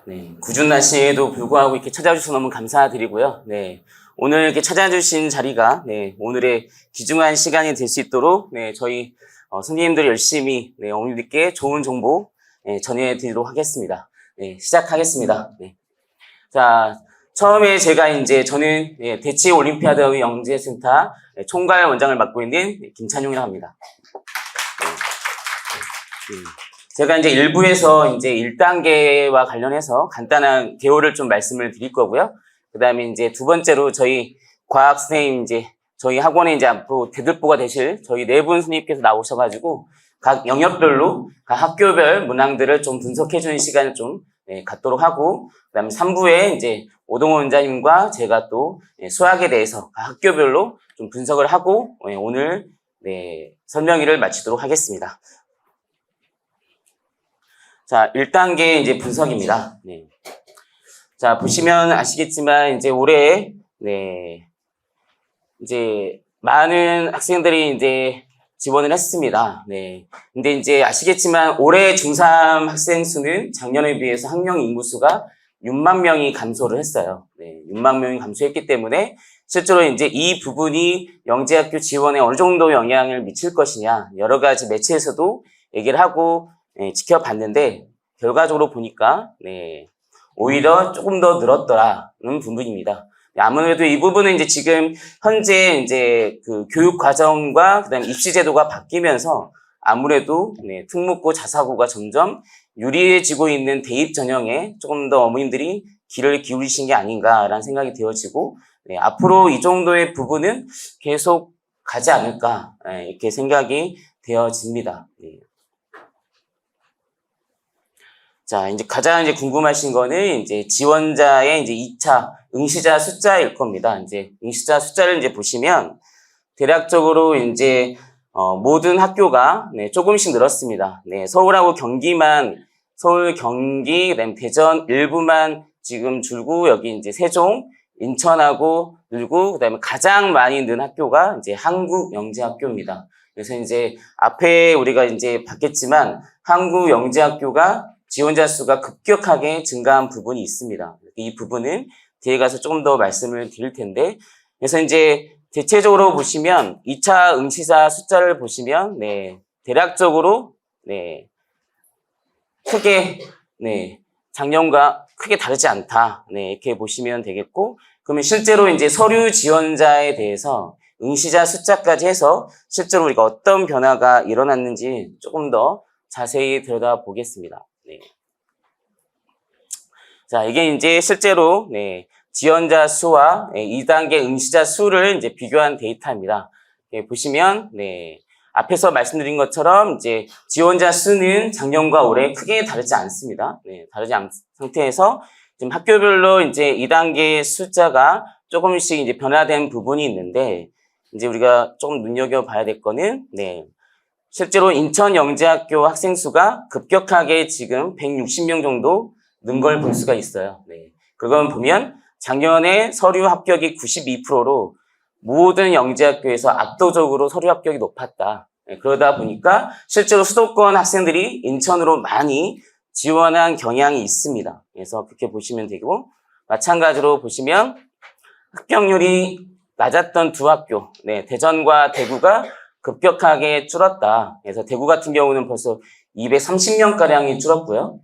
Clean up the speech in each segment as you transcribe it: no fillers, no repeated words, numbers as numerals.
네, 궂은 날씨에도 불구하고 이렇게 찾아주셔서 너무 감사드리고요. 네, 오늘 이렇게 찾아주신 자리가 오늘의 귀중한 시간이 될 수 있도록 저희 선생님들 열심히 어머님들께 좋은 정보 전해드리도록 하겠습니다. 네, 시작하겠습니다. 네. 자, 처음에 저는 대치 올림피아드 영재센터 총괄 원장을 맡고 있는 김찬용이라고 합니다. 제가 이제 1부에서 이제 1단계와 관련해서 간단한 개요를 좀 말씀을 드릴 거고요. 그 다음에 이제 두 번째로 저희 과학 선생님 저희 학원에 이제 앞으로 대들보가 되실 저희 네 분 선생님께서 나오셔가지고 각 영역별로 각 학교별 문항들을 좀 분석해주는 시간을 좀 갖도록 하고, 그 다음에 3부에 이제 오동호 원장님과 제가 또 수학에 대해서 각 학교별로 좀 분석을 하고 오늘 설명회를 마치도록 하겠습니다. 자, 1단계 이제 분석입니다. 네. 자, 보시면 아시겠지만, 이제 올해, 이제 많은 학생들이 이제 지원을 했습니다. 네. 근데 이제 아시겠지만, 올해 중3 학생 수는 작년에 비해서 학령 인구수가 6만 명이 감소를 했어요. 네. 6만 명이 감소했기 때문에, 실제로 이제 이 부분이 영재학교 지원에 어느 정도 영향을 미칠 것이냐, 여러 가지 매체에서도 얘기를 하고, 지켜봤는데, 결과적으로 보니까, 오히려 조금 더 늘었더라는 부분입니다. 아무래도 이 부분은 이제 지금, 현재 이제 그 교육 과정과 그 다음에 입시 제도가 바뀌면서 아무래도, 특목고 자사고가 점점 유리해지고 있는 대입 전형에 조금 더 어머님들이 귀를 기울이신 게 아닌가라는 생각이 되어지고, 앞으로 이 정도의 부분은 계속 가지 않을까, 이렇게 생각이 되어집니다. 자, 이제 가장 궁금하신 거는 이제 지원자의 이제 2차 응시자 숫자일 겁니다. 이제 응시자 숫자를 이제 보시면 대략적으로 이제 모든 학교가 조금씩 늘었습니다. 서울하고 경기만 서울, 경기, 그다음에 대전 일부만 지금 줄고 여기 이제 세종, 인천하고 늘고 그다음에 가장 많이 는 학교가 이제 한국영재학교입니다. 그래서 이제 앞에 우리가 이제 봤겠지만 한국영재학교가 지원자 수가 급격하게 증가한 부분이 있습니다. 이 부분은 뒤에 가서 조금 더 말씀을 드릴 텐데, 그래서 이제 대체적으로 보시면 2차 응시자 숫자를 보시면 대략적으로 크게 작년과 크게 다르지 않다. 이렇게 보시면 되겠고, 그러면 실제로 이제 서류 지원자에 대해서 응시자 숫자까지 해서 실제로 우리가 어떤 변화가 일어났는지 조금 더 자세히 들여다보겠습니다. 자, 이게 이제 실제로 지원자 수와 2단계 응시자 수를 이제 비교한 데이터입니다. 보시면 앞에서 말씀드린 것처럼 이제 지원자 수는 작년과 올해 크게 다르지 않습니다. 다르지 않은 상태에서 지금 학교별로 이제 2단계 숫자가 조금씩 이제 변화된 부분이 있는데, 이제 우리가 조금 눈여겨봐야 될 거는 실제로 인천영재학교 학생 수가 급격하게 지금 160명 정도 는 걸 볼 수가 있어요. 그건 보면 작년에 서류 합격이 92%로 모든 영재학교에서 압도적으로 서류 합격이 높았다. 그러다 보니까 실제로 수도권 학생들이 인천으로 많이 지원한 경향이 있습니다. 그래서 그렇게 보시면 되고, 마찬가지로 보시면 합격률이 낮았던 두 학교, 대전과 대구가 급격하게 줄었다. 그래서 대구 같은 경우는 벌써 230명가량이 줄었고요.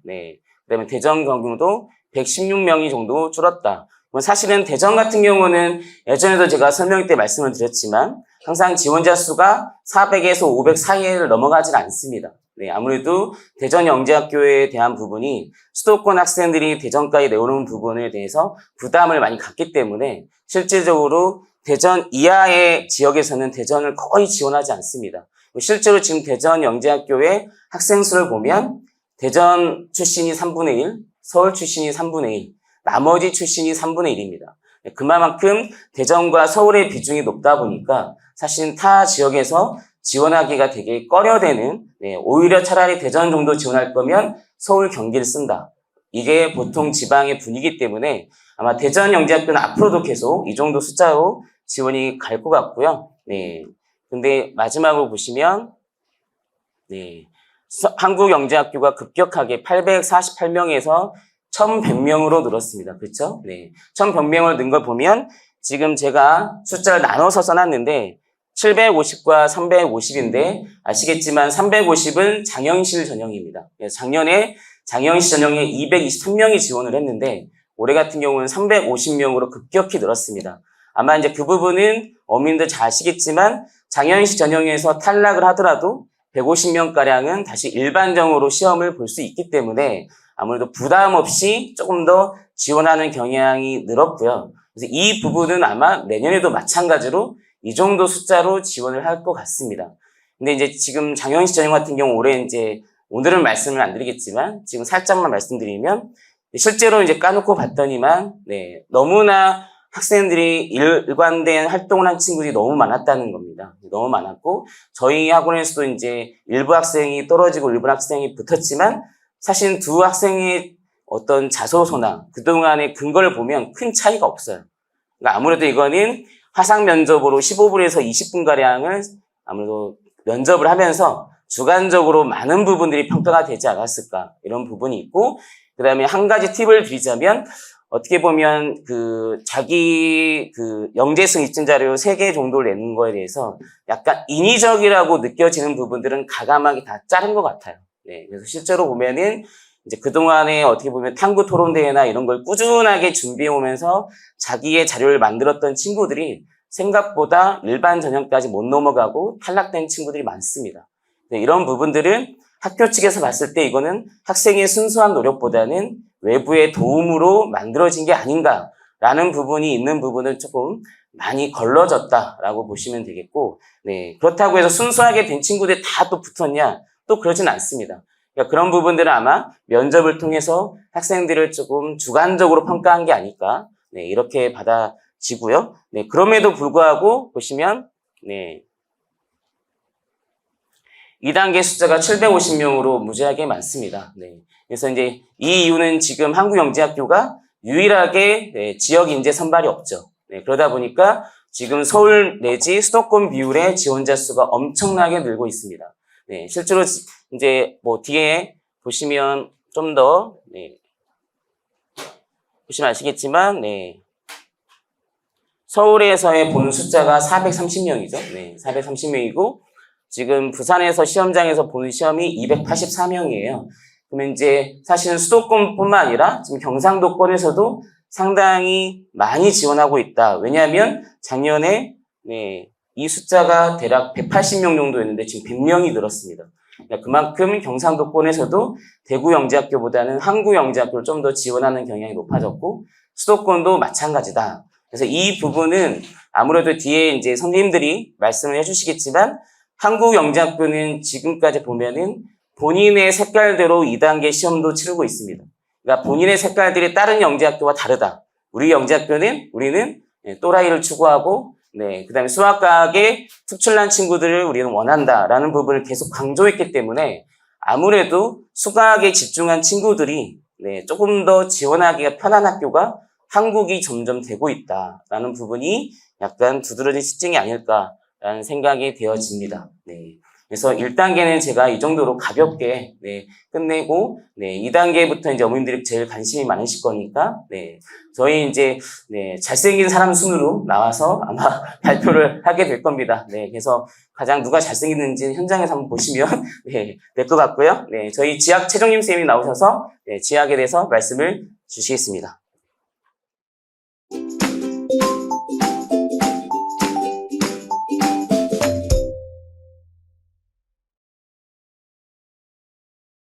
그다음에 대전 경우도 116명이 정도 줄었다. 사실은 대전 같은 경우는 예전에도 제가 설명 때 말씀을 드렸지만 항상 지원자 수가 400에서 500 사이를 넘어가질 않습니다. 아무래도 대전 영재학교에 대한 부분이 수도권 학생들이 대전까지 내오는 부분에 대해서 부담을 많이 갖기 때문에 실질적으로 대전 이하의 지역에서는 대전을 거의 지원하지 않습니다. 실제로 지금 대전 영재학교의 학생 수를 보면 대전 출신이 3분의 1, 서울 출신이 3분의 1, 나머지 출신이 3분의 1입니다. 그만큼 대전과 서울의 비중이 높다 보니까 사실 타 지역에서 지원하기가 되게 꺼려되는, 오히려 차라리 대전 정도 지원할 거면 서울, 경기를 쓴다. 이게 보통 지방의 분위기 때문에 아마 대전 영재학교는 앞으로도 계속 이 정도 숫자로 지원이 갈 것 같고요. 근데 마지막으로 보시면, 한국영재학교가 급격하게 848명에서 1100명으로 늘었습니다. 그렇죠? 네. 1100명을 는 걸 보면 지금 제가 숫자를 나눠서 써놨는데 750과 350인데 아시겠지만 350은 장영실 전형입니다. 작년에 장영실 전형에 223명이 지원을 했는데 올해 같은 경우는 350명으로 급격히 늘었습니다. 아마 이제 그 부분은 어머님들 잘 아시겠지만 장영실 전형에서 탈락을 하더라도 150명가량은 다시 일반적으로 시험을 볼 수 있기 때문에 아무래도 부담 없이 조금 더 지원하는 경향이 늘었고요. 그래서 이 부분은 아마 내년에도 마찬가지로 이 정도 숫자로 지원을 할 것 같습니다. 근데 이제 지금 장영실 전형 같은 경우 올해 이제 오늘은 말씀을 안 드리겠지만 지금 살짝만 말씀드리면 실제로 이제 까놓고 봤더니만 네, 너무나 학생들이 일관된 활동을 한 친구들이 너무 많았다는 겁니다. 너무 많았고 저희 학원에서도 이제 일부 학생이 떨어지고 일부 학생이 붙었지만 사실 두 학생의 어떤 자소서나 그동안의 근거를 보면 큰 차이가 없어요. 그러니까 아무래도 이거는 화상 면접으로 15분에서 20분가량을 아무래도 면접을 하면서 주관적으로 많은 부분들이 평가가 되지 않았을까 이런 부분이 있고 그 다음에 한 가지 팁을 드리자면 어떻게 보면 자기 영재승 입증 자료 3개 정도를 내는 거에 대해서 약간 인위적이라고 느껴지는 부분들은 가감하게 다 자른 것 같아요. 네. 그래서 실제로 보면은 이제 그동안에 어떻게 보면 탐구 토론대회나 이런 걸 꾸준하게 준비해 오면서 자기의 자료를 만들었던 친구들이 생각보다 일반 전형까지 못 넘어가고 탈락된 친구들이 많습니다. 네, 이런 부분들은 학교 측에서 봤을 때 이거는 학생의 순수한 노력보다는 외부의 도움으로 만들어진 게 아닌가라는 부분이 있는 부분을 조금 많이 걸러졌다라고 보시면 되겠고, 네, 그렇다고 해서 순수하게 된 친구들이 다 또 붙었냐? 또 그러진 않습니다. 그러니까 그런 부분들은 아마 면접을 통해서 학생들을 조금 주관적으로 평가한 게 아닐까, 네, 이렇게 받아지고요. 네, 그럼에도 불구하고 보시면, 네, 2단계 숫자가 750명으로 무지하게 많습니다. 네. 그래서 이제 이 이유는 지금 한국영재학교가 유일하게 네, 지역 인재 선발이 없죠. 네, 그러다 보니까 지금 서울 내지 수도권 비율의 지원자 수가 엄청나게 늘고 있습니다. 네, 실제로 이제 뭐 뒤에 보시면 좀 더 네, 보시면 아시겠지만 네, 서울에서의 본 숫자가 430명이죠. 네, 430명이고 지금 부산에서 시험장에서 보는 시험이 284명이에요. 그러면 이제 사실은 수도권뿐만 아니라 지금 경상도권에서도 상당히 많이 지원하고 있다. 왜냐하면 작년에 네, 이 숫자가 대략 180명 정도였는데 지금 100명이 늘었습니다. 그러니까 그만큼 경상도권에서도 대구영재학교보다는 한국영재학교를 좀 더 지원하는 경향이 높아졌고 수도권도 마찬가지다. 그래서 이 부분은 아무래도 뒤에 이제 선생님들이 말씀을 해주시겠지만 한국영재학교는 지금까지 보면은 본인의 색깔대로 2단계 시험도 치르고 있습니다. 그러니까 본인의 색깔들이 다른 영재학교와 다르다. 우리 영재학교는 우리는 또라이를 추구하고 네, 그다음에 수학과학에 특출난 친구들을 우리는 원한다라는 부분을 계속 강조했기 때문에 아무래도 수학에 집중한 친구들이 네, 조금 더 지원하기가 편한 학교가 한국이 점점 되고 있다라는 부분이 약간 두드러진 실증이 아닐까라는 생각이 되어집니다. 네. 그래서 1단계는 제가 이 정도로 가볍게 네, 끝내고 네, 2단계부터 이제 어머님들이 제일 관심이 많으실 거니까 네, 저희 이제 네, 잘생긴 사람 순으로 나와서 아마 발표를 하게 될 겁니다. 네, 그래서 가장 누가 잘생겼는지 현장에서 한번 보시면 네, 될 것 같고요. 네, 저희 지학 최종님 선생님이 나오셔서 네, 지학에 대해서 말씀을 주시겠습니다.